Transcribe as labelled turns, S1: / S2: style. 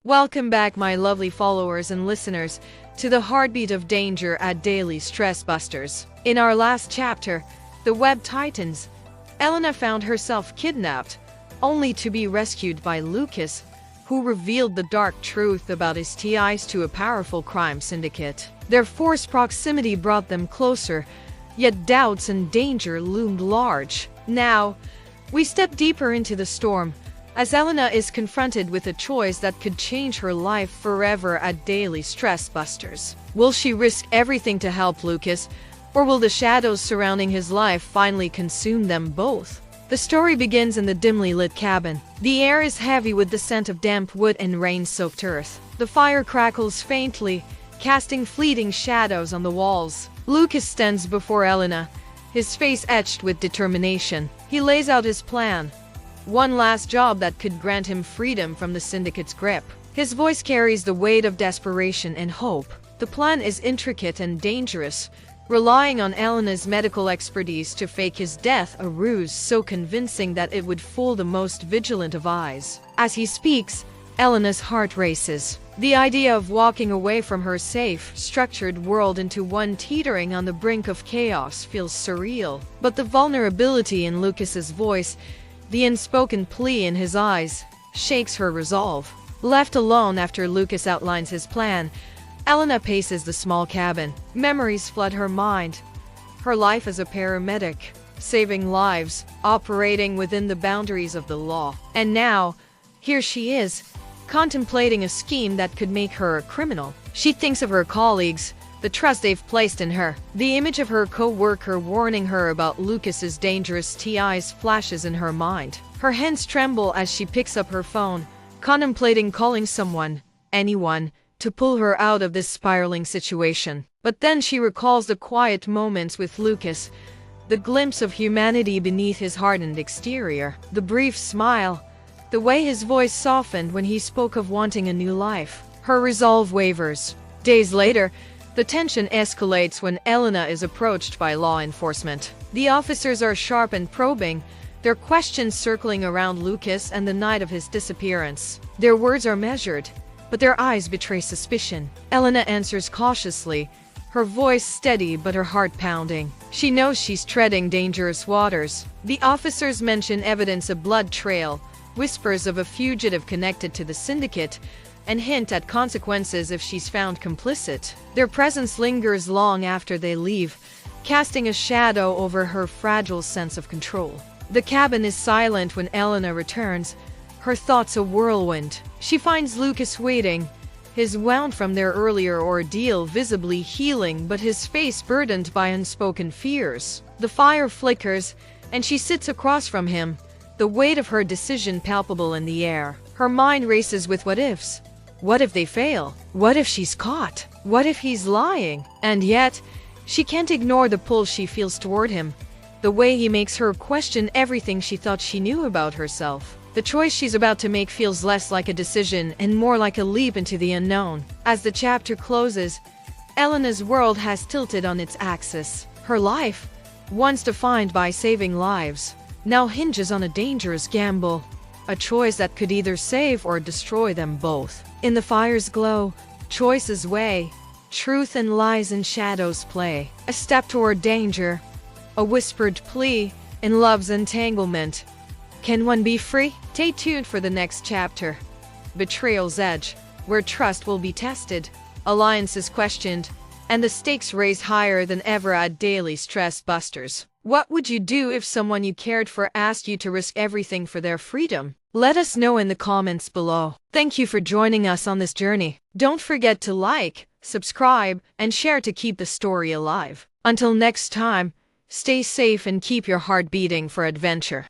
S1: Welcome back, my lovely followers and listeners, to the heartbeat of danger at Daily Stress Busters. In our last chapter, The Web Titans, Elena found herself kidnapped, only to be rescued by Lucas, who revealed the dark truth about his ties to a powerful crime syndicate. Their forced proximity brought them closer, yet doubts and danger loomed large. Now, we step deeper into the storm, as Elena is confronted with a choice that could change her life forever at Daily Stress Busters. Will she risk everything to help Lucas, or will the shadows surrounding his life finally consume them both? The story begins in the dimly lit cabin. The air is heavy with the scent of damp wood and rain-soaked earth. The fire crackles faintly, casting fleeting shadows on the walls. Lucas stands before Elena, his face etched with determination. He lays out his plan. One last job that could grant him freedom from the syndicate's grip. His voice carries the weight of desperation and hope. The plan is intricate and dangerous, relying on Elena's medical expertise to fake his death, a ruse so convincing that it would fool the most vigilant of eyes. As he speaks, Elena's heart races. The idea of walking away from her safe, structured world into one teetering on the brink of chaos feels surreal. But the vulnerability in Lucas's voice, the unspoken plea in his eyes, shakes her resolve. Left alone after Lucas outlines his plan, Elena paces the small cabin. Memories flood her mind. Her life as a paramedic, saving lives, operating within the boundaries of the law. And now, here she is, contemplating a scheme that could make her a criminal. She thinks of her colleagues, the trust they've placed in her. The image of her co-worker warning her about Lucas's dangerous TIs flashes in her mind. Her hands tremble as she picks up her phone, contemplating calling someone, anyone, to pull her out of this spiraling situation. But then she recalls the quiet moments with Lucas, the glimpse of humanity beneath his hardened exterior, the brief smile, the way his voice softened when he spoke of wanting a new life. Her resolve wavers. Days later, the tension escalates when Elena is approached by law enforcement. The officers are sharp and probing, their questions circling around Lucas and the night of his disappearance. Their words are measured, but their eyes betray suspicion. Elena answers cautiously, her voice steady but her heart pounding. She knows she's treading dangerous waters. The officers mention evidence of blood trail, whispers of a fugitive connected to the syndicate, and hint at consequences if she's found complicit. Their presence lingers long after they leave, casting a shadow over her fragile sense of control. The cabin is silent when Elena returns, her thoughts a whirlwind. She finds Lucas waiting, his wound from their earlier ordeal visibly healing but his face burdened by unspoken fears. The fire flickers, and she sits across from him, the weight of her decision palpable in the air. Her mind races with what-ifs. What if they fail? What if she's caught? What if he's lying? And yet, she can't ignore the pull she feels toward him, the way he makes her question everything she thought she knew about herself. The choice she's about to make feels less like a decision and more like a leap into the unknown. As the chapter closes, Elena's world has tilted on its axis. Her life, once defined by saving lives, now hinges on a dangerous gamble, a choice that could either save or destroy them both. In the fire's glow, choices weigh, truth and lies and shadows play. A step toward danger, a whispered plea, in love's entanglement. Can one be free? Stay tuned for the next chapter. Betrayal's edge, where trust will be tested, alliances questioned, and the stakes raised higher than ever at Daily Stress Busters. What would you do if someone you cared for asked you to risk everything for their freedom? Let us know in the comments below. Thank you for joining us on this journey. Don't forget to like, subscribe, and share to keep the story alive. Until next time, stay safe and keep your heart beating for adventure.